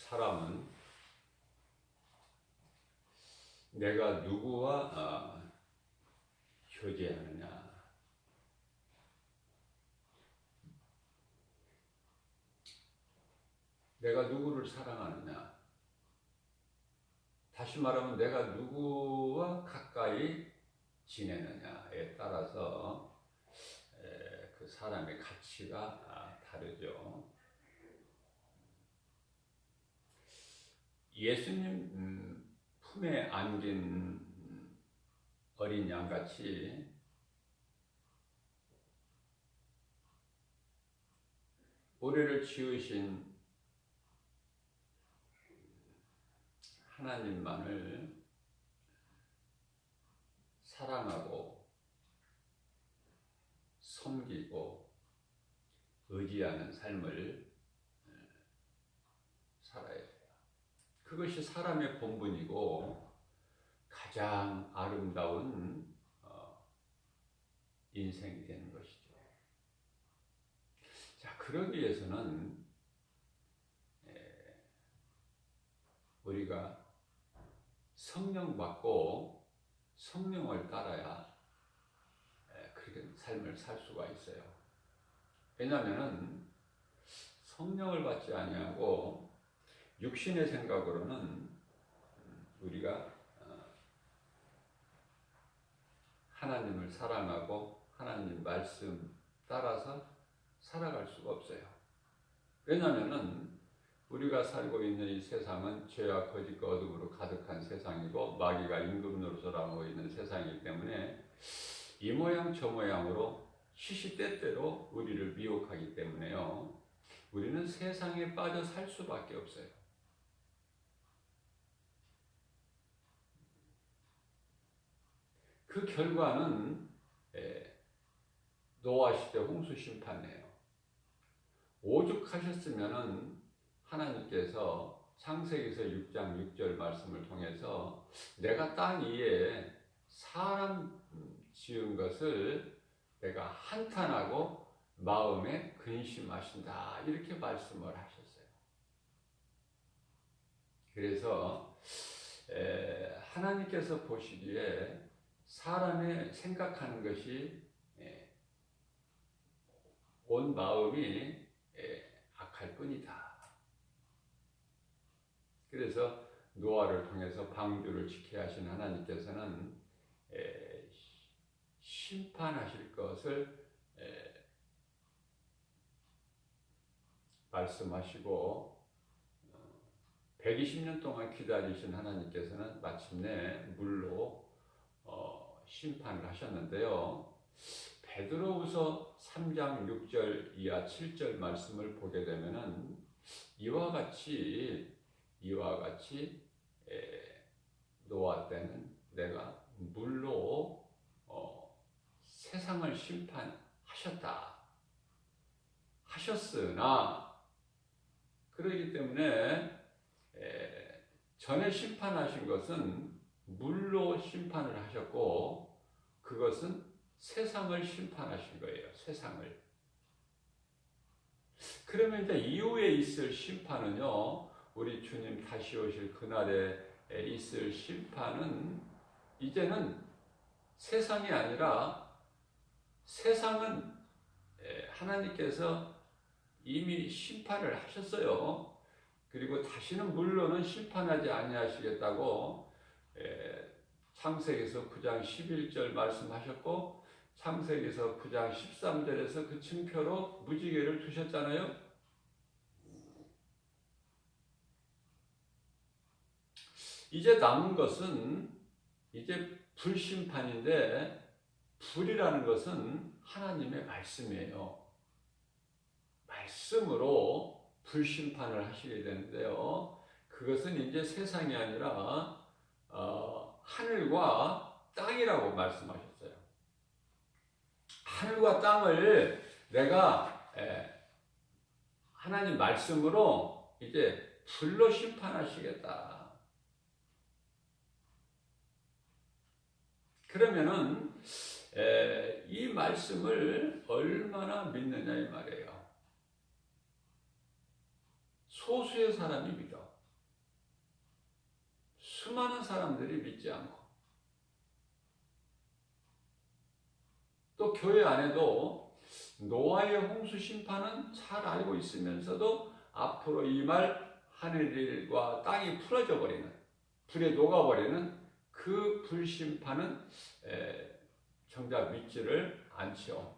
사람은 내가 누구와 교제하느냐, 내가 누구를 사랑하느냐, 다시 말하면 내가 누구와 가까이 지내느냐에 따라서 그 사람의 가치가 다르죠. 예수님 품에 안긴 어린 양같이 우리를 지으신 하나님만을 사랑하고 섬기고 의지하는 삶을 살아야 돼요. 그것이 사람의 본분이고 가장 아름다운 인생이 되는 것이죠. 자, 그러기 위해서는 우리가 성령 받고 성령을 따라야 그렇게 삶을 살 수가 있어요. 왜냐하면 성령을 받지 아니하고 육신의 생각으로는 우리가 하나님을 사랑하고 하나님 말씀 따라서 살아갈 수가 없어요. 왜냐하면 우리가 살고 있는 이 세상은 죄와 거짓과 어둠으로 가득한 세상이고 마귀가 임금 노릇을 하고 있는 세상이기 때문에 이 모양 저 모양으로 시시때때로 우리를 미혹하기 때문에요, 우리는 세상에 빠져 살 수밖에 없어요. 그 결과는 노아 시대 홍수 심판이에요. 오죽하셨으면은 하나님께서 창세기서 6장 6절 말씀을 통해서 내가 땅 위에 사람 지은 것을 내가 한탄하고 마음에 근심하신다, 이렇게 말씀을 하셨어요. 그래서 하나님께서 보시기에 사람의 생각하는 것이 온 마음이 악할 뿐이다. 그래서 노아를 통해서 방주를 지켜야 하신 하나님께서는 심판하실 것을 말씀하시고 120년 동안 기다리신 하나님께서는 마침내 물로 심판을 하셨는데요. 베드로후서 3장 6절 이하 7절 말씀을 보게 되면은 이와 같이 노아 때는 내가 물로 세상을 하셨으나, 그러기 때문에 전에 심판하신 것은 물로 심판을 하셨고 그것은 세상을 심판하신 거예요. 세상을. 그러면 이제 이후에 있을 심판은요, 우리 주님 다시 오실 그날에 있을 심판은 이제는 세상이 아니라, 세상은 하나님께서 이미 심판을 하셨어요. 그리고 다시는 물로는 심판하지 아니하시겠다고 창세기서 9장 11절 말씀하셨고 창세기서 9장 13절에서 그 층표로 무지개를 두셨잖아요. 이제 남은 것은 이제 불심판인데, 불이라는 것은 하나님의 말씀이에요. 말씀으로 불심판을 하시게 되는데요, 그것은 이제 세상이 아니라 하늘과 땅이라고 말씀하셨어요. 하늘과 땅을 내가 하나님 말씀으로 이제 불로 심판하시겠다. 그러면은 이 말씀을 얼마나 믿느냐 이 말이에요. 소수의 사람이 믿어. 수많은 사람들이 믿지 않고, 또 교회 안에도 노아의 홍수 심판은 잘 알고 있으면서도 앞으로 임할 하늘과 땅이 풀어져 버리는, 불에 녹아버리는 그 불심판은 정작 믿지를 않지요.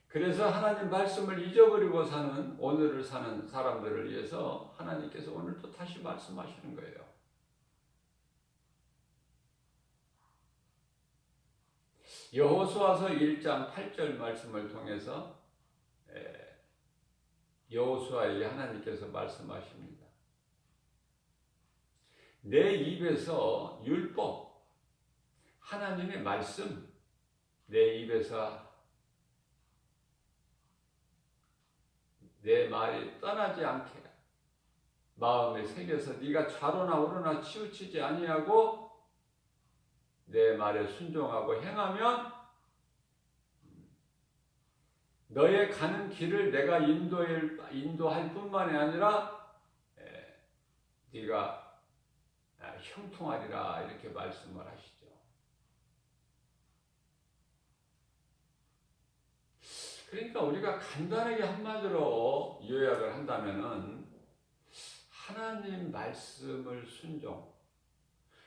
그래서 하나님 말씀을 잊어버리고 사는, 오늘을 사는 사람들을 위해서 하나님께서 오늘 또 다시 말씀하시는 거예요. 여호수아서 1장 8절 말씀을 통해서 여호수아에게 하나님께서 말씀하십니다. 내 입에서 율법, 하나님의 말씀, 내 입에서 내 말이 떠나지 않게 마음에 새겨서 네가 좌로나 우로나 치우치지 아니하고 내 말에 순종하고 행하면 너의 가는 길을 내가 인도할 뿐만이 아니라 네가 형통하리라, 이렇게 말씀을 하시죠. 그러니까 우리가 간단하게 한마디로 요약을 한다면은 하나님 말씀을 순종.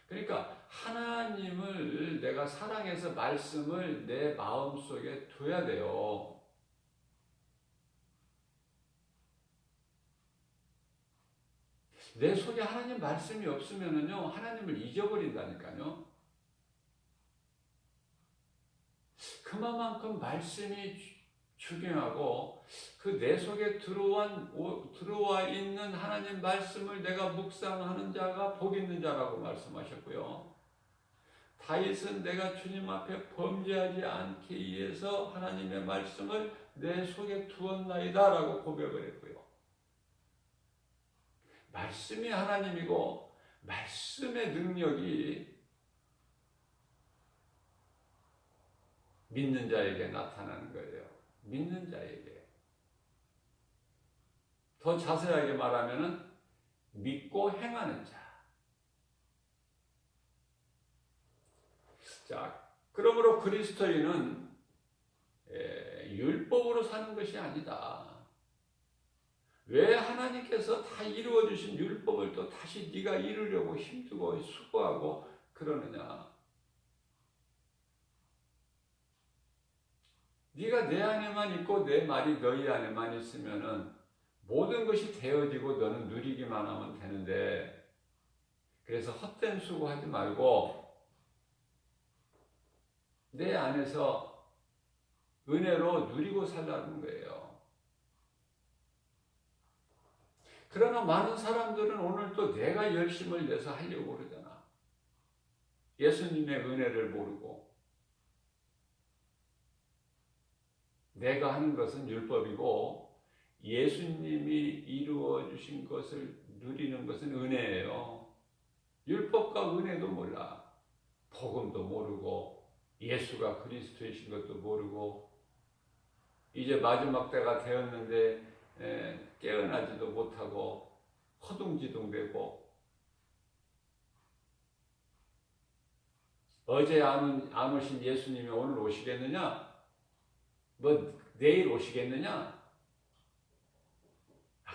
그러니까 하나님을 내가 사랑해서 말씀을 내 마음속에 둬야 돼요. 내 속에 하나님 말씀이 없으면은요, 하나님을 잊어버린다니까요. 그만큼 말씀이 중요하고 그 내 속에 들어와 있는 하나님 말씀을 내가 묵상하는 자가 복 있는 자라고 말씀하셨고요. 다윗은 내가 주님 앞에 범죄하지 않기 위해서 하나님의 말씀을 내 속에 두었나이다 라고 고백을 했고요. 말씀이 하나님이고 말씀의 능력이 믿는 자에게 나타나는 거예요. 믿는 자에게. 더 자세하게 말하면은 믿고 행하는 자. 자, 그러므로 그리스도인은 율법으로 사는 것이 아니다. 왜 하나님께서 다 이루어주신 율법을 또 다시 네가 이루려고 힘들고 수고하고 그러느냐? 네가 내 안에만 있고 내 말이 너희 안에만 있으면은 모든 것이 되어지고 너는 누리기만 하면 되는데, 그래서 헛된 수고하지 말고 내 안에서 은혜로 누리고 살라는 거예요. 그러나 많은 사람들은 오늘 또 내가 열심을 내서 하려고 그러잖아. 예수님의 은혜를 모르고 내가 하는 것은 율법이고 예수님이 이루어 주신 것을 누리는 것은 은혜예요. 율법과 은혜도 몰라. 복음도 모르고 예수가 그리스도이신 것도 모르고 이제 마지막 때가 되었는데 깨어나지도 못하고 허둥지둥대고 어제 안 오신 예수님이 오늘 오시겠느냐? 뭐 내일 오시겠느냐?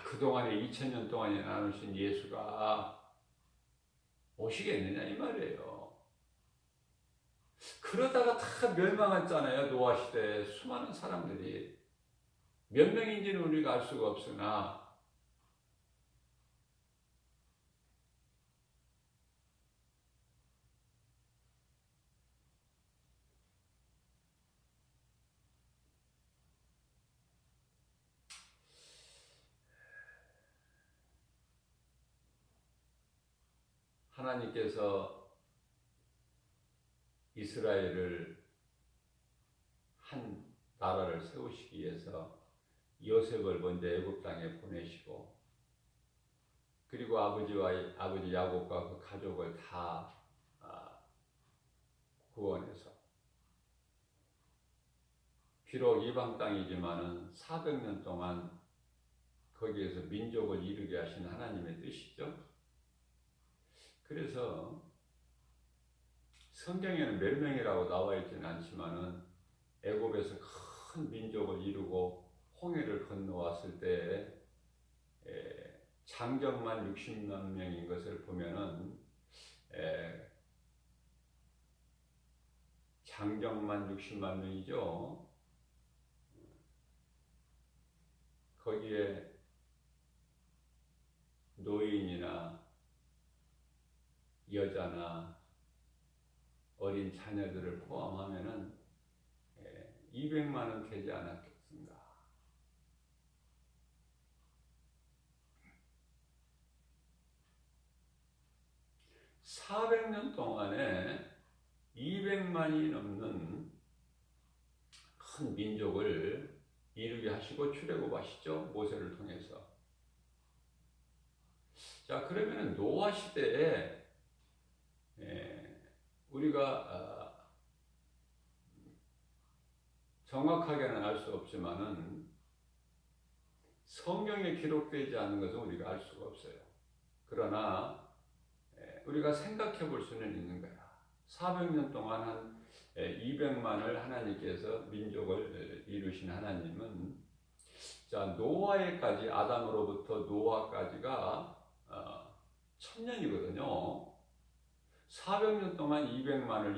그동안에 2000년 동안에 안 오신 예수가 오시겠느냐 이 말이에요. 그러다가 다 멸망했잖아요. 노아 시대에 수많은 사람들이. 몇 명인지는 우리가 알 수가 없으나 하나님께서 이스라엘을 한 나라를 세우시기 위해서 요셉을 먼저 애굽 땅에 보내시고 그리고 아버지 야곱과 그 가족을 다 구원해서 비록 이방 땅이지만은 400년 동안 거기에서 민족을 이루게 하신 하나님의 뜻이죠. 그래서 성경에는 몇 명이라고 나와 있지는 않지만은 애굽에서 큰 민족을 이루고 홍해를 건너왔을 때 장정만 60만 명인 것을 보면은 장정만 60만 명이죠. 거기에 노인이나 여자나 어린 자녀들을 포함하면은 200만은 되지 않았겠습니까? (400년) 동안에 200만이 넘는 큰 민족을 이루게 하시고 출애굽하시죠, 모세를 통해서. 자, 그러면 노아 시대에 우리가 정확하게는 알 수 없지만은 성경에 기록되지 않은 것은 우리가 알 수가 없어요. 그러나 우리가 생각해 볼 수는 있는 거야. 400년 동안 한 200만을 하나님께서 민족을 이루신 하나님은, 자, 노아에까지, 아담으로부터 노아까지가 1000년이거든요. 400년 동안 200만을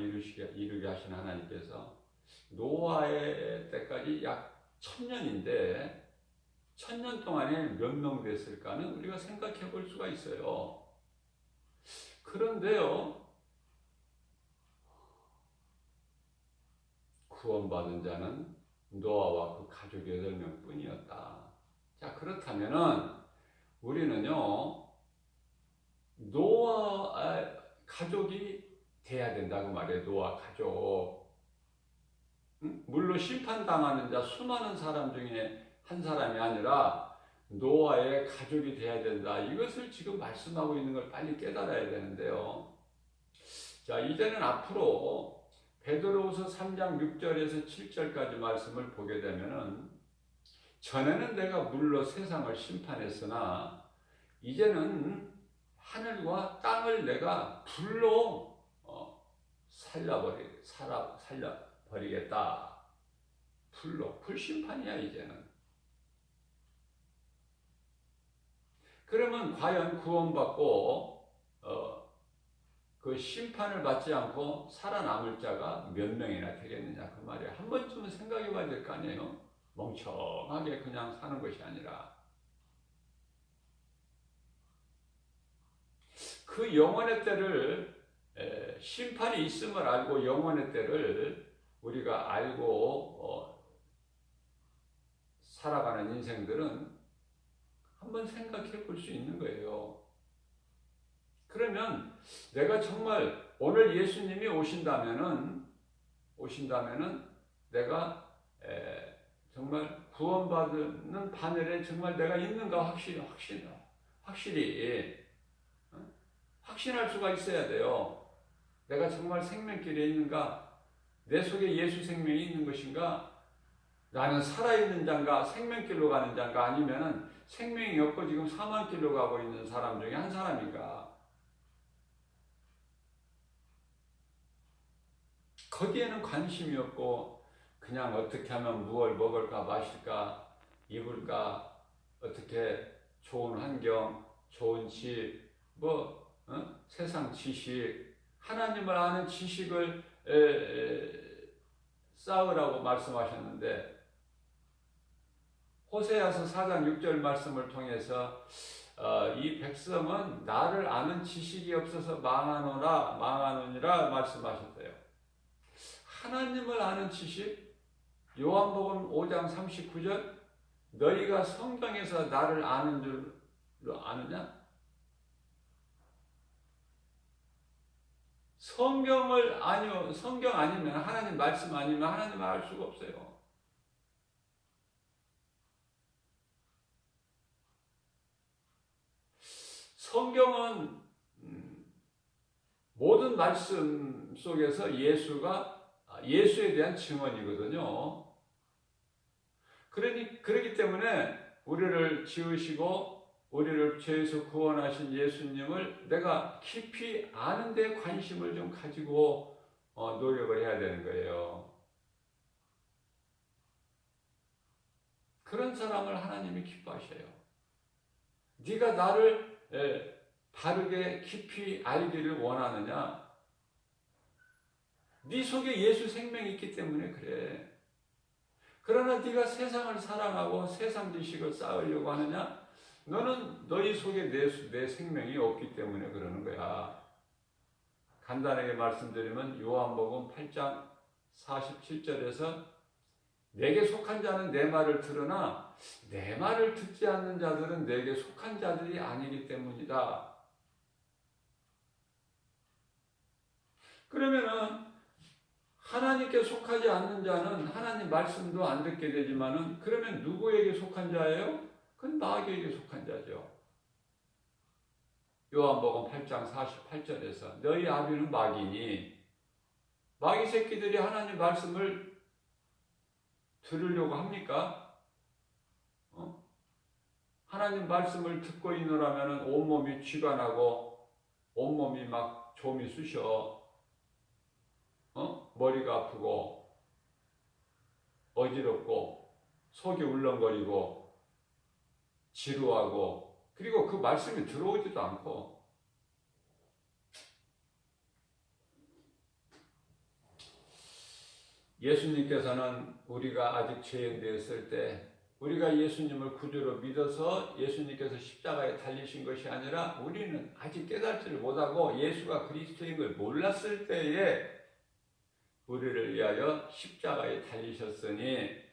이루게 하신 하나님께서 노아의 때까지 약 1000년인데 1000년 동안에 몇 명 됐을까는 우리가 생각해 볼 수가 있어요. 그런데요, 구원받은 자는 노아와 그 가족 8명 뿐이었다. 자, 그렇다면은 우리는요, 노아 가족이 돼야 된다고 말해요. 노아 가족. 물론 심판당하는 자 수많은 사람 중에 한 사람이 아니라 노아의 가족이 돼야 된다. 이것을 지금 말씀하고 있는 걸 빨리 깨달아야 되는데요. 자, 이제는 앞으로 베드로후서 3장 6절에서 7절까지 말씀을 보게 되면은, 전에는 내가 물로 세상을 심판했으나 이제는 하늘과 땅을 내가 불로 살려버리겠다. 불심판이야 이제는. 그러면 과연 구원받고 그 심판을 받지 않고 살아남을 자가 몇 명이나 되겠느냐 그 말이야. 한 번쯤은 생각해 봐야 될 거 아니에요. 멍청하게 그냥 사는 것이 아니라 그 영원의 때를, 심판이 있음을 알고 영원의 때를 우리가 알고 살아가는 인생들은 한번 생각해 볼 수 있는 거예요. 그러면 내가 정말 오늘 예수님이 오신다면은 내가 정말 구원받는 바늘에 정말 내가 있는가 확실히 확신할 수가 있어야 돼요. 내가 정말 생명길에 있는가? 내 속에 예수 생명이 있는 것인가? 나는 살아있는 자인가? 생명길로 가는 자인가? 아니면 생명이 없고 지금 사망길로 가고 있는 사람 중에 한 사람인가? 거기에는 관심이 없고 그냥 어떻게 하면 무엇을 먹을까 마실까 입을까 어떻게 좋은 환경 좋은 집 세상 지식 하나님을 아는 지식을 쌓으라고 말씀하셨는데, 호세아서 4장 6절 말씀을 통해서 이 백성은 나를 아는 지식이 없어서 망하노니라 말씀하셨대요. 하나님을 아는 지식, 요한복음 5장 39절, 너희가 성경에서 나를 아는 줄로 아느냐? 성경 아니면, 하나님 말씀 아니면 하나님을 알 수가 없어요. 성경은 모든 말씀 속에서 예수에 대한 증언이거든요. 그렇기 때문에 우리를 지으시고 우리를 죄에서 구원하신 예수님을 내가 깊이 아는 데 관심을 좀 가지고 노력을 해야 되는 거예요. 그런 사람을 하나님이 기뻐하셔요. 네가 나를 바르게 깊이 알기를 원하느냐? 네 속에 예수 생명이 있기 때문에 그래. 그러나 네가 세상을 사랑하고 세상 지식을 쌓으려고 하느냐? 너는 너희 속에 내 생명이 없기 때문에 그러는 거야. 간단하게 말씀드리면 요한복음 8장 47절에서 내게 속한 자는 내 말을 들으나 내 말을 듣지 않는 자들은 내게 속한 자들이 아니기 때문이다. 그러면은 하나님께 속하지 않는 자는 하나님 말씀도 안 듣게 되지만은 그러면 누구에게 속한 자예요? 그건 마귀에게 속한 자죠. 요한복음 8장 48절에서 너희 아비는 마귀니 마귀 새끼들이 하나님 말씀을 들으려고 합니까? 하나님 말씀을 듣고 있노라면 온몸이 쥐가 나고 온몸이 막 좀이 쑤셔 머리가 아프고 어지럽고 속이 울렁거리고 지루하고 그리고 그 말씀이 들어오지도 않고 예수님께서는 우리가 아직 죄인 되었을 때 우리가 예수님을 구주로 믿어서 예수님께서 십자가에 달리신 것이 아니라 우리는 아직 깨닫지를 못하고 예수가 그리스도인 걸 몰랐을 때에 우리를 위하여 십자가에 달리셨으니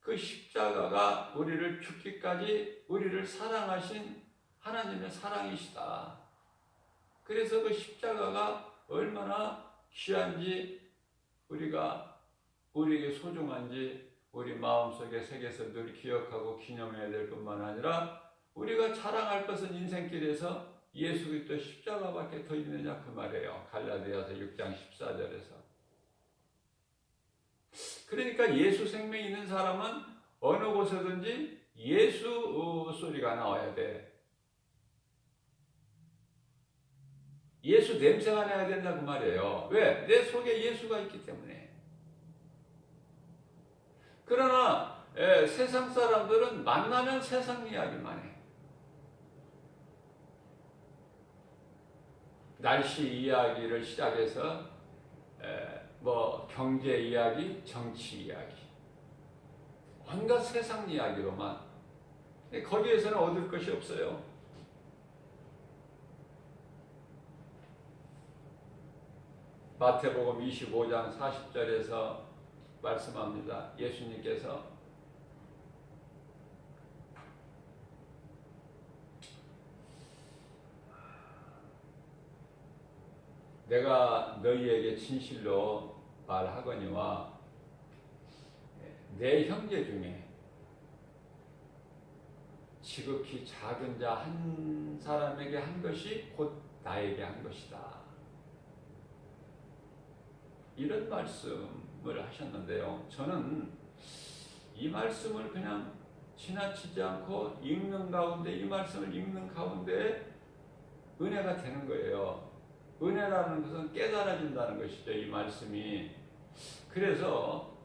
그 십자가가 우리를 죽기까지 우리를 사랑하신 하나님의 사랑이시다. 그래서 그 십자가가 얼마나 귀한지 우리에게 소중한지 우리 마음속에 새겨서 늘 기억하고 기념해야 될 뿐만 아니라 우리가 자랑할 것은 인생길에서 예수 그리스도 십자가밖에 더 있느냐 그 말이에요. 갈라디아서 6장 14절에서. 그러니까 예수 생명이 있는 사람은 어느 곳에든지 예수 소리가 나와야 돼. 예수 냄새가 나야 된다 그 말이에요. 왜? 내 속에 예수가 있기 때문에. 그러나 세상 사람들은 만나면 세상 이야기만 해. 날씨 이야기를 시작해서 경제 이야기, 정치 이야기, 온갖 세상 이야기로만. 거기에서는 얻을 것이 없어요. 마태복음 25장 40절에서 말씀합니다. 예수님께서 내가 너희에게 진실로 말하거니와 내 형제 중에 지극히 작은 자 한 사람에게 한 것이 곧 나에게 한 것이다. 이런 말씀을 하셨는데요. 저는 이 말씀을 그냥 지나치지 않고 읽는 가운데 이 말씀을 읽는 가운데 은혜가 되는 거예요. 은혜라는 것은 깨달아진다는 것이죠. 이 말씀이. 그래서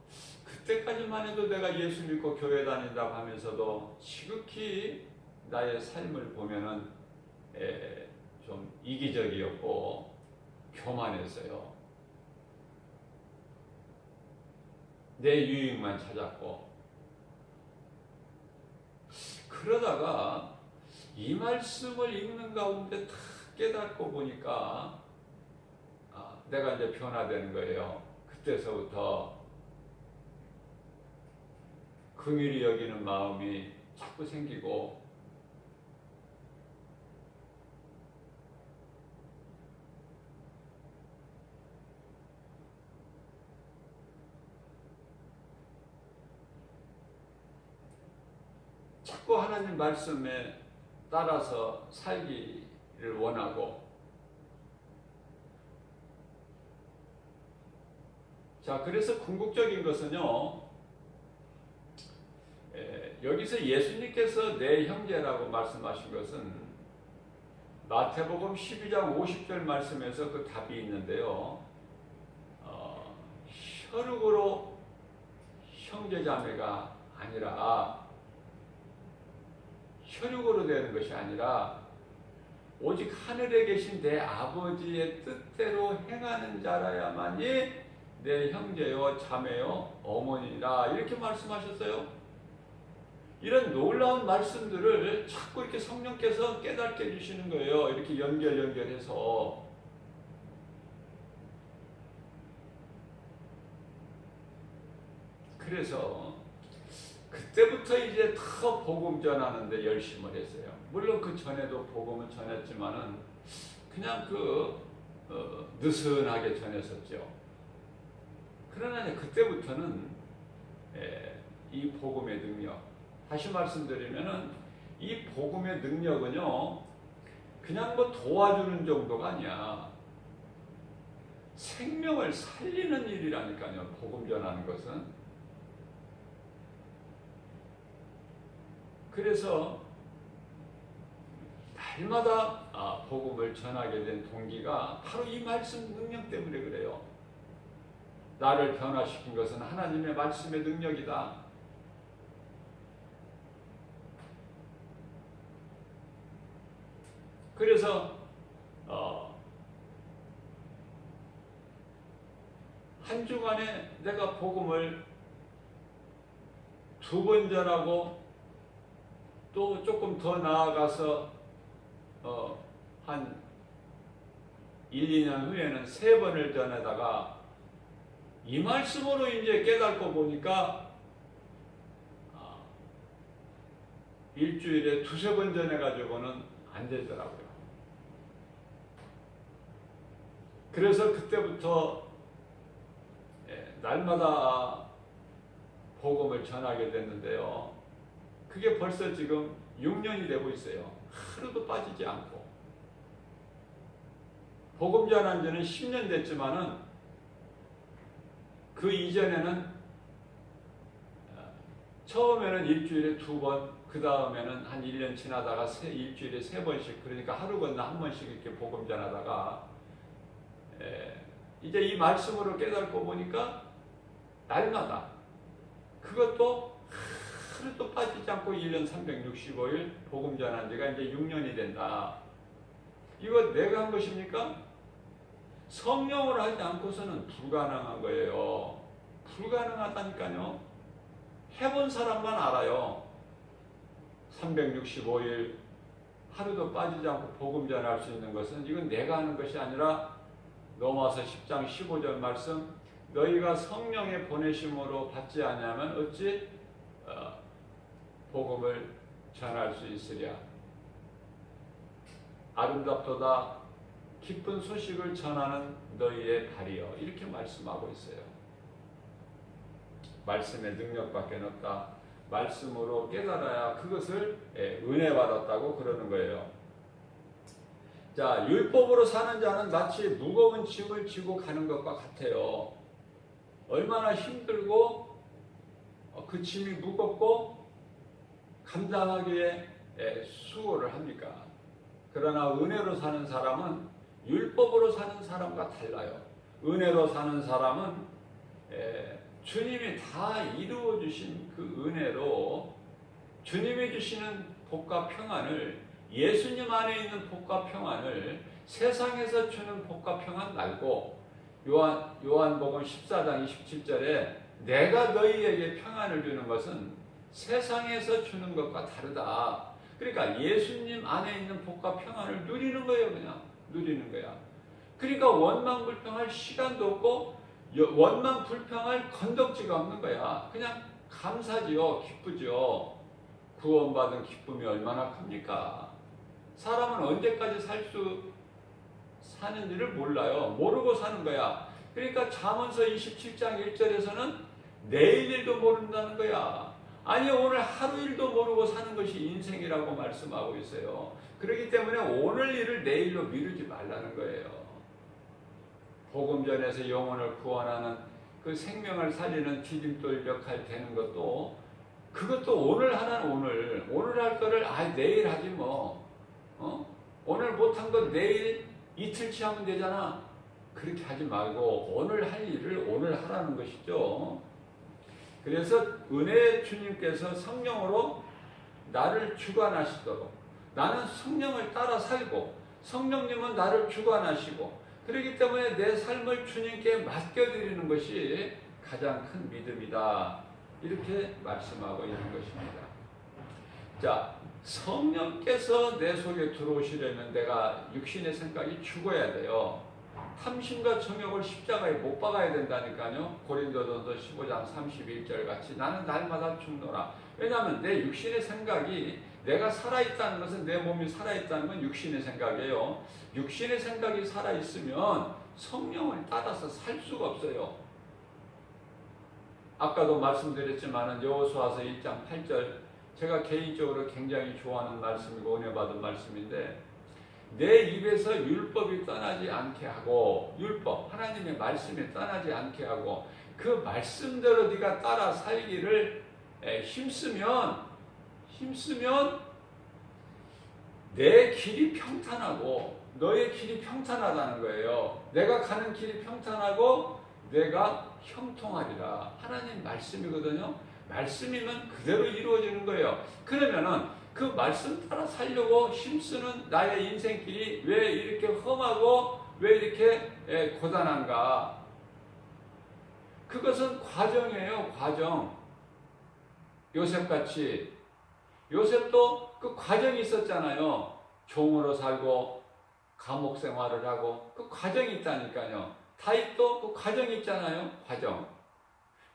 그때까지만 해도 내가 예수 믿고 교회 다닌다고 하면서도 지극히 나의 삶을 보면은 좀 이기적이었고 교만했어요. 내 유익만 찾았고. 그러다가 이 말씀을 읽는 가운데 다 깨닫고 보니까 내가 이제 변화되는 거예요. 그때서부터 긍휼히 여기는 마음이 자꾸 생기고 자꾸 하나님 말씀에 따라서 살기를 원하고. 자, 그래서 궁극적인 것은요, 여기서 예수님께서 내 형제라고 말씀하신 것은 마태복음 12장 50절 말씀에서 그 답이 있는데요. 혈육으로 형제자매가 아니라 혈육으로 되는 것이 아니라 오직 하늘에 계신 내 아버지의 뜻대로 행하는 자라야만이 내 형제요 자매요 어머니라 이렇게 말씀하셨어요. 이런 놀라운 말씀들을 자꾸 이렇게 성령께서 깨닫게 해주시는 거예요. 이렇게 연결해서. 그래서 그때부터 이제 더 복음 전하는데 열심을 했어요. 물론 그 전에도 복음을 전했지만은 그냥 느슨하게 전했었죠. 그러나 그때부터는 이 복음의 능력, 다시 말씀드리면은 이 복음의 능력은요, 그냥 도와주는 정도가 아니야. 생명을 살리는 일이라니까요, 복음 전하는 것은. 그래서 날마다 복음을 전하게 된 동기가 바로 이 말씀 능력 때문에 그래요. 나를 변화시킨 것은 하나님의 말씀의 능력이다. 그래서 한 주간에 내가 복음을 2번 전하고 또 조금 더 나아가서 한 1, 2년 후에는 3번을 전하다가 이 말씀으로 이제 깨닫고 보니까 일주일에 2-3번 전해가지고는 안 되더라고요. 그래서 그때부터 날마다 복음을 전하게 됐는데요. 그게 벌써 지금 6년이 되고 있어요. 하루도 빠지지 않고. 복음 전한 지는 10년 됐지만은 그 이전에는 처음에는 일주일에 2번, 그 다음에는 한 1년 지나다가 일주일에 3번씩, 그러니까 하루 건너 한 번씩 이렇게 복음 전하다가 이제 이 말씀으로 깨닫고 보니까 날마다 그것도 하루도 빠지지 않고 1년 365일 복음 전한 지가 이제 6년이 된다. 이거 내가 한 것입니까? 성령으로 하지 않고서는 불가능한 거예요. 불가능하다니까요. 해본 사람만 알아요. 365일 하루도 빠지지 않고 복음 전할 수 있는 것은 이건 내가 하는 것이 아니라 로마서 10장 15절 말씀, 너희가 성령의 보내심으로 받지 않으면 어찌 복음을 전할 수 있으랴. 아름답도다 기쁜 소식을 전하는 너희의 발이여. 이렇게 말씀하고 있어요. 말씀의 능력밖에 없다. 말씀으로 깨달아야 그것을 은혜 받았다고 그러는 거예요. 자, 율법으로 사는 자는 마치 무거운 짐을 지고 가는 것과 같아요. 얼마나 힘들고 그 짐이 무겁고 감당하기에 수고를 합니까? 그러나 은혜로 사는 사람은 율법으로 사는 사람과 달라요. 은혜로 사는 사람은 주님이 다 이루어 주신 그 은혜로 주님이 주시는 복과 평안을, 예수님 안에 있는 복과 평안을 세상에서 주는 복과 평안 말고, 요한복음 14장 27절에 내가 너희에게 평안을 주는 것은 세상에서 주는 것과 다르다. 그러니까 예수님 안에 있는 복과 평안을 누리는 거예요. 그냥 누리는 거야. 그러니까 원망 불평할 시간도 없고 원망 불평할 건덕지가 없는 거야. 그냥 감사지요. 기쁘죠. 구원받은 기쁨이 얼마나 큽니까? 사람은 언제까지 사는지를 몰라요. 모르고 사는 거야. 그러니까 잠언서 27장 1절에서는 내일 일도 모른다는 거야. 아니, 오늘 하루 일도 모르고 사는 것이 인생이라고 말씀하고 있어요. 그렇기 때문에 오늘 일을 내일로 미루지 말라는 거예요. 복음 전에서 영혼을 구원하는 그 생명을 살리는 디딤돌 역할 되는 것도 그것도 오늘 하나는 오늘 할 거를 내일 하지 뭐. 오늘 못한 거 내일 이틀치 하면 되잖아. 그렇게 하지 말고 오늘 할 일을 오늘 하라는 것이죠. 그래서 은혜의 주님께서 성령으로 나를 주관하시도록, 나는 성령을 따라 살고 성령님은 나를 주관하시고, 그렇기 때문에 내 삶을 주님께 맡겨드리는 것이 가장 큰 믿음이다, 이렇게 말씀하고 있는 것입니다. 자, 성령께서 내 속에 들어오시려면 내가 육신의 생각이 죽어야 돼요. 탐심과 정욕을 십자가에 못 박아야 된다니까요. 고린도전서 15장 31절 같이 나는 날마다 죽노라. 왜냐하면 내 육신의 생각이, 내가 살아있다는 것은, 내 몸이 살아있다는 건 육신의 생각이에요. 육신의 생각이 살아있으면 성령을 따라서 살 수가 없어요. 아까도 말씀드렸지만 여호수아서 1장 8절, 제가 개인적으로 굉장히 좋아하는 말씀이고 은혜 받은 말씀인데, 내 입에서 율법이 떠나지 않게 하고, 율법, 하나님의 말씀이 떠나지 않게 하고, 그 말씀대로 네가 따라 살기를 힘쓰면 내 길이 평탄하고 너의 길이 평탄하다는 거예요. 내가 가는 길이 평탄하고 내가 형통하리라. 하나님 말씀이거든요. 말씀이면 그대로 이루어지는 거예요. 그러면은 그 말씀 따라 살려고 힘쓰는 나의 인생길이 왜 이렇게 험하고 왜 이렇게 고단한가? 그것은 과정이에요. 과정. 요셉같이, 요셉도 그 과정이 있었잖아요. 종으로 살고 감옥 생활을 하고 그 과정이 있다니까요. 다윗도 그 과정이 있잖아요. 과정.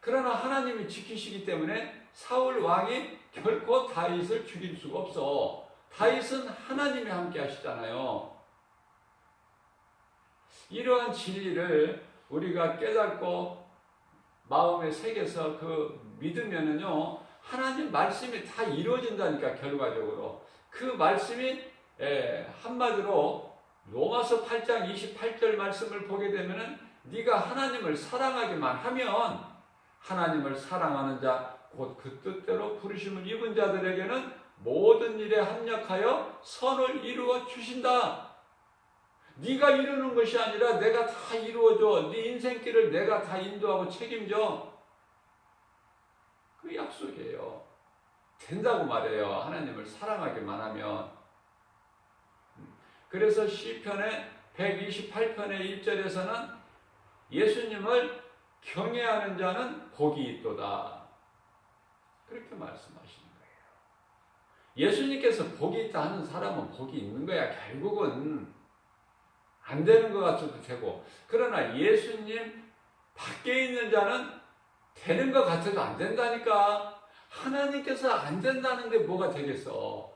그러나 하나님이 지키시기 때문에 사울 왕이 결코 다윗을 죽일 수가 없어. 다윗은 하나님이 함께 하시잖아요. 이러한 진리를 우리가 깨닫고 마음에 새겨서 믿으면은요, 하나님 말씀이 다 이루어진다니까. 결과적으로 그 말씀이 한마디로 로마서 8장 28절 말씀을 보게 되면은 네가 하나님을 사랑하기만 하면, 하나님을 사랑하는 자 곧 그 뜻대로 부르심을 입은 자들에게는 모든 일에 합력하여 선을 이루어 주신다. 네가 이루는 것이 아니라 내가 다 이루어줘. 네 인생길을 내가 다 인도하고 책임져. 그 약속이에요. 된다고 말해요. 하나님을 사랑하기만 하면. 그래서 시편의 128편의 1절에서는 예수님을 경외하는 자는 복이 있도다, 그렇게 말씀하시는 거예요. 예수님께서 복이 있다 하는 사람은 복이 있는 거야. 결국은 안 되는 것 같아도 되고, 그러나 예수님 밖에 있는 자는 되는 것 같아도 안 된다니까. 하나님께서 안 된다는 게 뭐가 되겠어.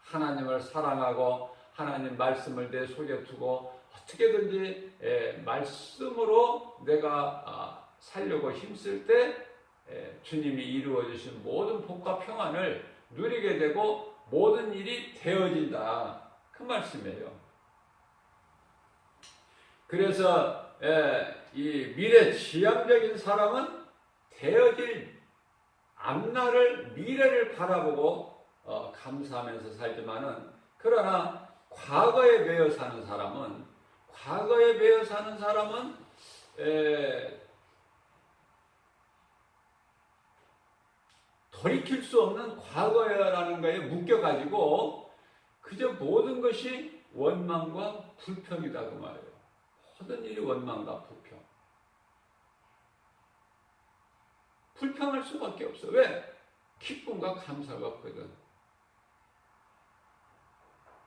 하나님을 사랑하고 하나님 말씀을 내 속에 두고 어떻게든지 말씀으로 내가 살려고 힘쓸 때 주님이 이루어주신 모든 복과 평안을 누리게 되고 모든 일이 되어진다, 그 말씀이에요. 그래서 이 미래지향적인 사람은 되어질 앞날을, 미래를 바라보고 감사하면서 살지만은, 그러나 과거에 매여 사는 사람은 돌이킬 수 없는 과거라는 거에 묶여가지고 그저 모든 것이 원망과 불평이다, 그 말이에요. 모든 일이 원망과 불평. 불평할 수밖에 없어. 왜? 기쁨과 감사가 없거든.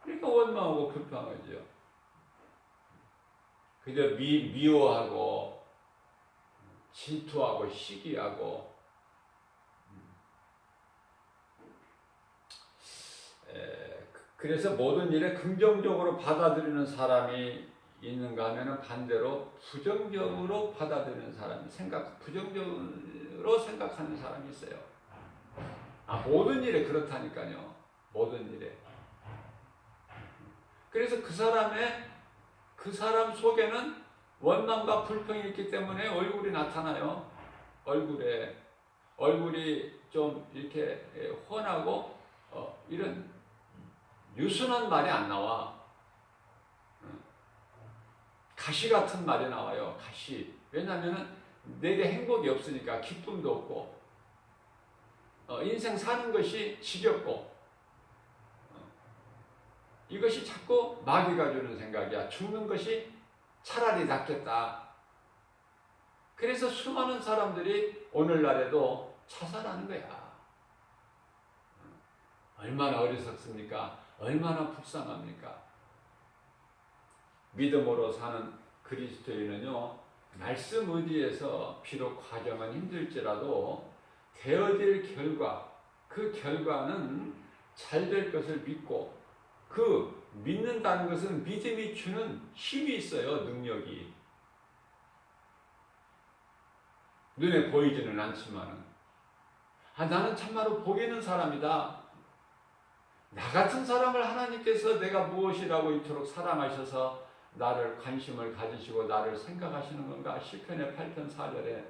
그러니까 원망하고 불평하죠. 그저 미워하고 질투하고 시기하고. 그래서 모든 일에 긍정적으로 받아들이는 사람이 있는가 하면 반대로 부정적으로 받아들이는 사람이, 부정적으로 생각하는 사람이 있어요. 모든 일에 그렇다니까요. 모든 일에. 그래서 그 사람 속에는 원망과 불평이 있기 때문에 얼굴이 나타나요. 얼굴이 좀 이렇게 훤하고 이런 유순한 말이 안 나와. 가시 같은 말이 나와요. 가시. 왜냐하면 내게 행복이 없으니까 기쁨도 없고 인생 사는 것이 지겹고 이것이 자꾸 마귀가 주는 생각이야. 죽는 것이 차라리 낫겠다. 그래서 수많은 사람들이 오늘날에도 자살하는 거야. 얼마나 어리석습니까? 얼마나 불쌍합니까? 믿음으로 사는 그리스도인은요, 말씀 의지에서 비록 과정은 힘들지라도 되어질 결과, 그 결과는 잘 될 것을 믿고, 그 믿는다는 것은 믿음이 주는 힘이 있어요, 능력이. 눈에 보이지는 않지만은. 나는 참말로 복 있는 사람이다. 나 같은 사람을 하나님께서 내가 무엇이라고 이토록 사랑하셔서 나를 관심을 가지시고 나를 생각하시는 건가? 시편의 8편 4절에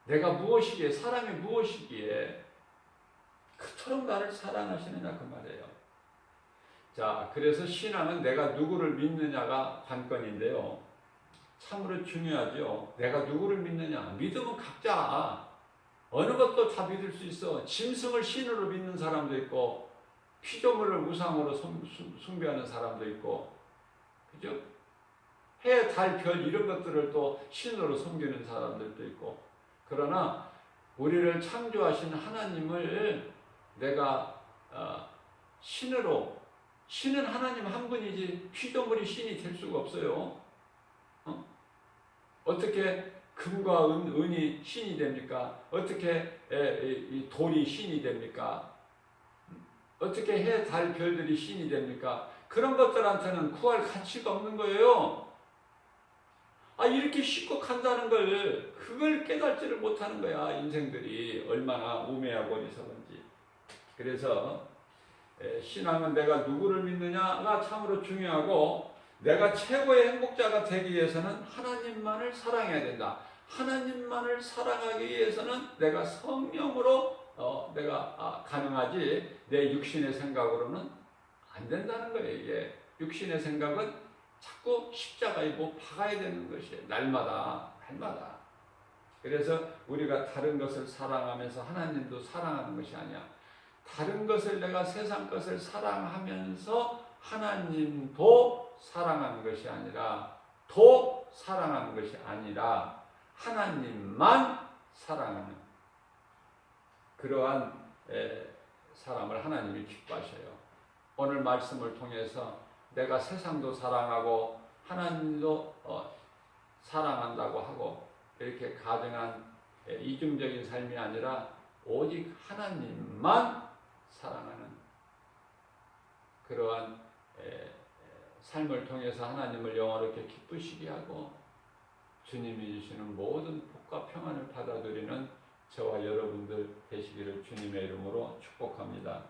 내가 무엇이기에, 사람이 무엇이기에 그토록 나를 사랑하시느냐 그 말이에요. 자, 그래서 신앙은 내가 누구를 믿느냐가 관건인데요. 참으로 중요하죠. 내가 누구를 믿느냐. 믿음은 각자 어느 것도 다 믿을 수 있어. 짐승을 신으로 믿는 사람도 있고 피조물을 우상으로 숭배하는 사람도 있고, 그죠? 해, 달, 별 이런 것들을 또 신으로 섬기는 사람들도 있고. 그러나 우리를 창조하신 하나님을 내가 신으로, 신은 하나님 한 분이지 피조물이 신이 될 수가 없어요. 어떻게 금과 은이 신이 됩니까? 어떻게 이 돌이 신이 됩니까? 어떻게 해, 달, 별들이 신이 됩니까? 그런 것들한테는 구할 가치가 없는 거예요. 이렇게 쉽고 간다는 걸, 그걸 깨닫지를 못하는 거야. 인생들이 얼마나 우매하고 어리석은지. 그래서 신앙은 내가 누구를 믿느냐가 참으로 중요하고, 내가 최고의 행복자가 되기 위해서는 하나님만을 사랑해야 된다. 하나님만을 사랑하기 위해서는 내가 성령으로 내가 가능하지 내 육신의 생각으로는 안 된다는 거예요. 이게 육신의 생각은 자꾸 십자가에 뭐 박아야 되는 것이에요. 날마다. 그래서 우리가 다른 것을 사랑하면서 하나님도 사랑하는 것이 아니야. 다른 것을, 내가 세상 것을 사랑하면서 하나님도 사랑하는 것이 아니라, 사랑하는 것이 아니라 하나님만 사랑하는 그러한 사람을 하나님이 기뻐하셔요. 오늘 말씀을 통해서 내가 세상도 사랑하고 하나님도 사랑한다고 하고 이렇게 가정한 이중적인 삶이 아니라 오직 하나님만 사랑하는 그러한 삶을 통해서 하나님을 영원하게 기쁘시게 하고 주님이 주시는 모든 복과 평안을 받아들이는 저와 여러분들 되시기를 주님의 이름으로 축복합니다.